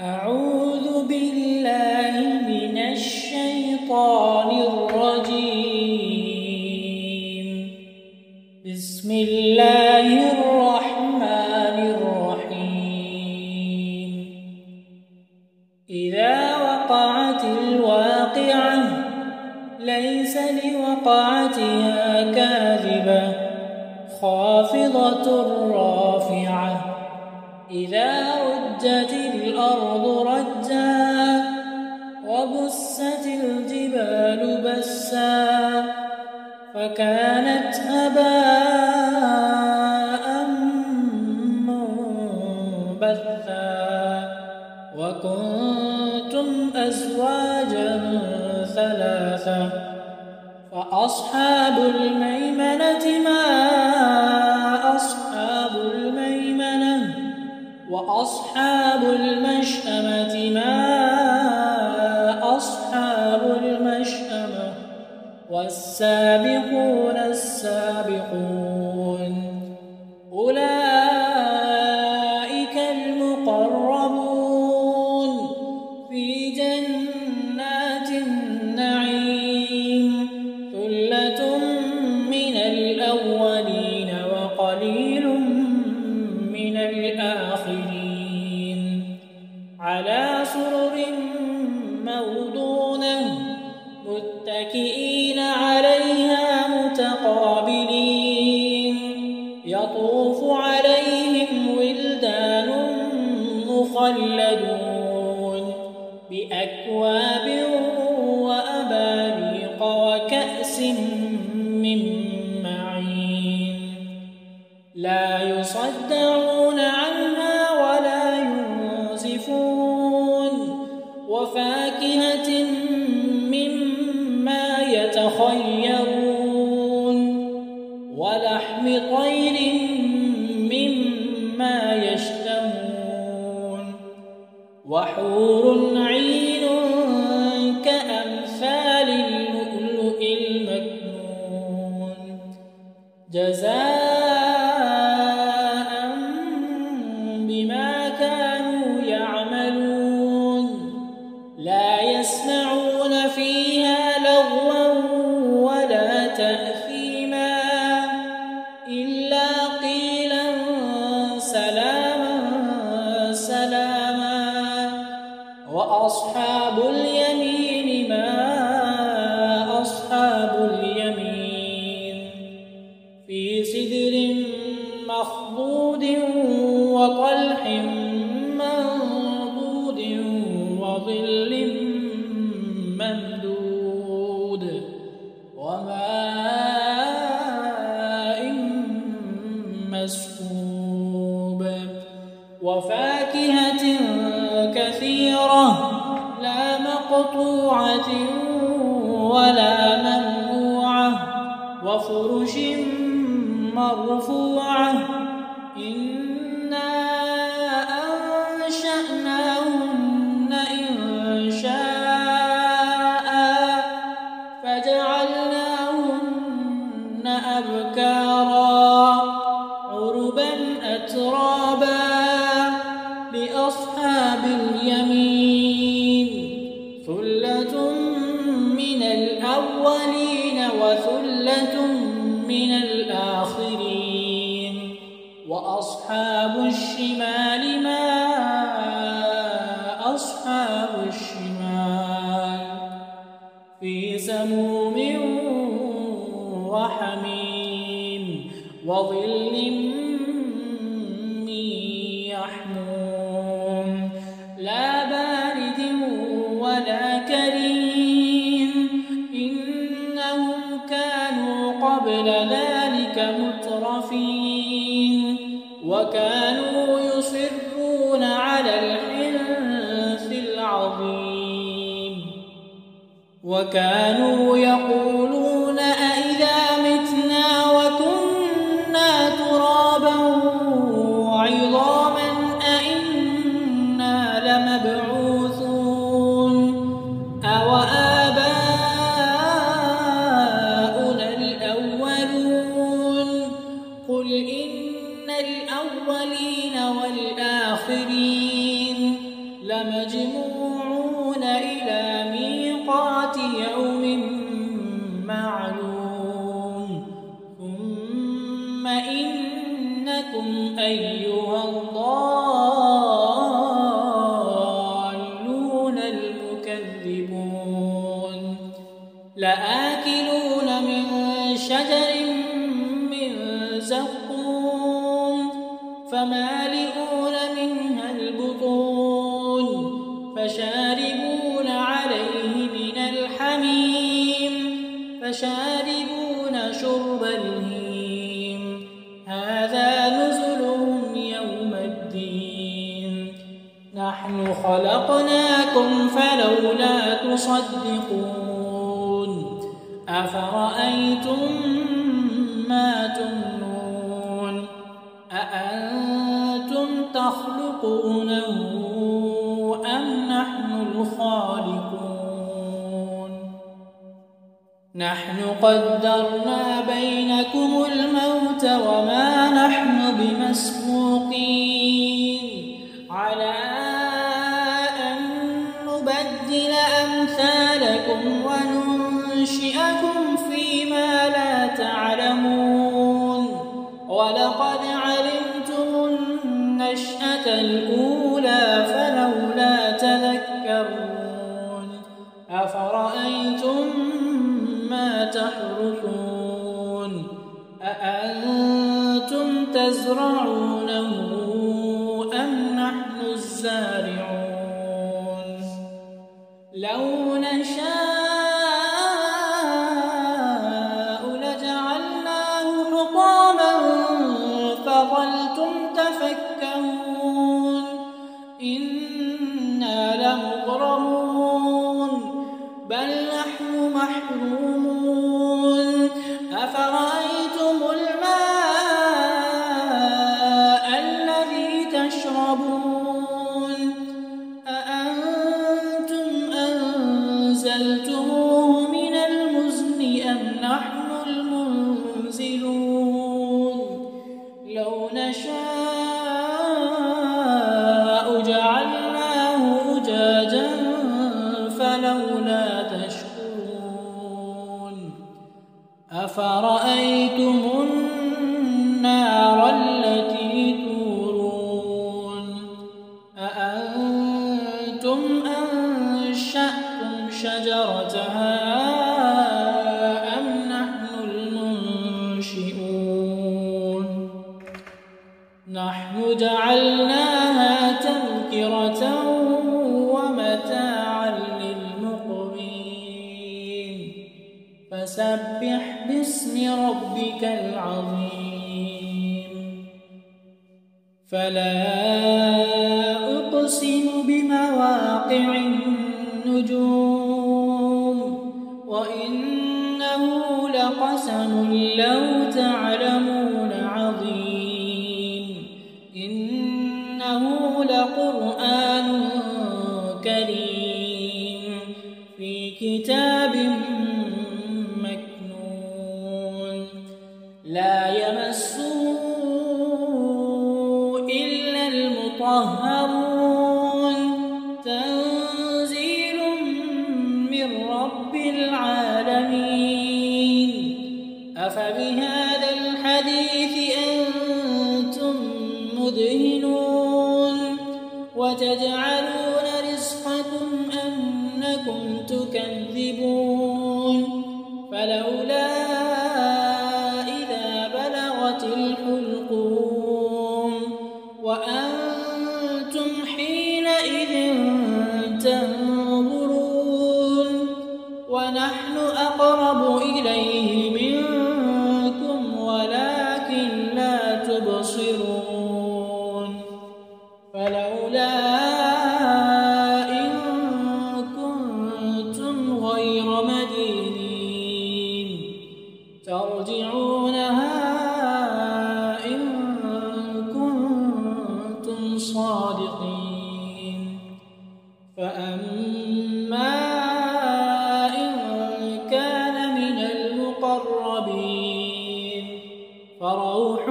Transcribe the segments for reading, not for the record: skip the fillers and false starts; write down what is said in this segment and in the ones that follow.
أعوذ بالله من الشيطان الرجيم. بسم الله الرحمن الرحيم. إذا وقعت الواقعة ليس لوقعتها كاذبة خافضة رافعة. إذا رجت الأرض رجا وبست الجبال بسا فكانت هباء منبثا وكنتم أزواجا ثلاثة فأصحاب الميمنة ما أصحاب الميمنة وأصحاب المشأمة ما أصحاب المشأمة والسابقون السابقون أولئك المقربون في جنات النعيم ثلة من الأولين وقليل من الآخرين على سرر موضونة متكئين عليها متقابلين يطوف عليهم ولدان مخلدون بأكواب وأباريق وكأس من معين لا يصدعون عنها ولا ينزفون وفاكهة مما يتخيرون ولحم طير مما يشتهون وحور عين كأمثال اللؤلؤ المكنون جزاء بما كانوا يعملون لا يسمعون فيها لغوا ولا تأثيما إلا قيلا سلاما سلاما وأصحاب اليمين ما أصحاب اليمين في سدر مخضود وطلح منضود وظل ممدود وماء مسكوب وفاكهة كثيرة لا مقطوعة ولا ممنوعة وفرش مرفوعة إنا أنشأناهن إنشاء فجعلناهن أبكارا عربا أترابا لأصحاب اليمين ثلة من الأولين وثلة من الآخرين وأصحاب الشمال ما أصحاب الشمال في سموم وحميم وظل من يحموم لا بارد ولا كريم إنهم كانوا قبل ذلك مترفين وكانوا يصرون على الحنث العظيم وكانوا يقولون أئذا متنا وكنا ترابا وعظاما أئنا لمبعوثون أوآباؤنا الأولون قل إن الأولين والآخرين لمجموعون إلى ميقات يوم معلوم ثم إنكم أيها الضالون المكذبون لآكلون من شجر من زقوم فمالئون منها البطون فشاربون عليه من الحميم فشاربون شرب الهيم هذا نزلهم يوم الدين نحن خلقناكم فلولا تصدقون أفرأيتم ما تمنون أأنتم تخلقونه أم نحن الخالقون نحن قدرنا بينكم الموت وما نحن بمسبوقين على أن نبدل أمثالكم وننشئكم فيما لا تعلمون ولقد علمتم النشأة الأولى فلولا تذكرون أفرأيتم ما تحرثون أأنتم تزرعونه أم نحن الزارعون لو نشاء لجعلناه حطاما فظلتم تفكهون إنا لمغرمون بل نحن محرومون أفرأيتم الماء الذي تشربون أأنتم أنزلتموه من المزن أم نحن المنزلون لو نشاء جعلناه أجاجا فلولا تشكرون أفرأيتم النار التي تورون أأنتم أنشأتم شجرتها أم نحن المنشئون نحن جعلناها تذكرة ومتاعا للمقوين فسبح باسم ربك العظيم فلا أقسم بمواقع النجوم وإنه لقسم لو تعلمون عظيم إنه لقرآن كريم في كتاب مكنون لا يمسه إلا المطهرون تنزيل من رب العالمين أفبهذا الحديث أنتم مدهنون وتجعلون رزقكم أنكم تكذبون فلولا إذا بلغت الحلقوم وأنتم حينئذ تنظرون ونحن أقرب إليه منكم ولكن لا تبصرون فلولا إن كنتم غير مدينين ترجعونها إن كنتم صادقين فأما إن كان من المقربين فروح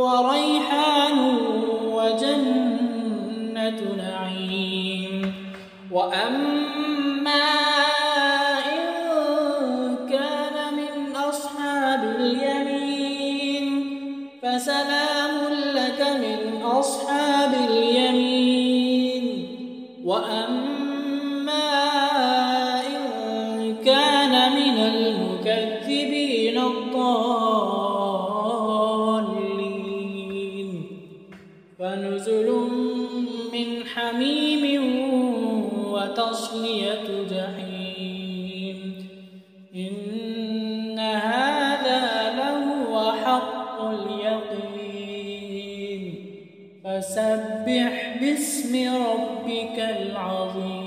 وريحان وجنة نعيم وأما إن كان من أصحاب اليمين فسلام لك من أصحاب اليمين. وأما إن كان من المكذبين الضالين فنزل من حميم وتصلية جحيم. إن هذا لهو حق اليقين. فسبح باسم ربك العظيم.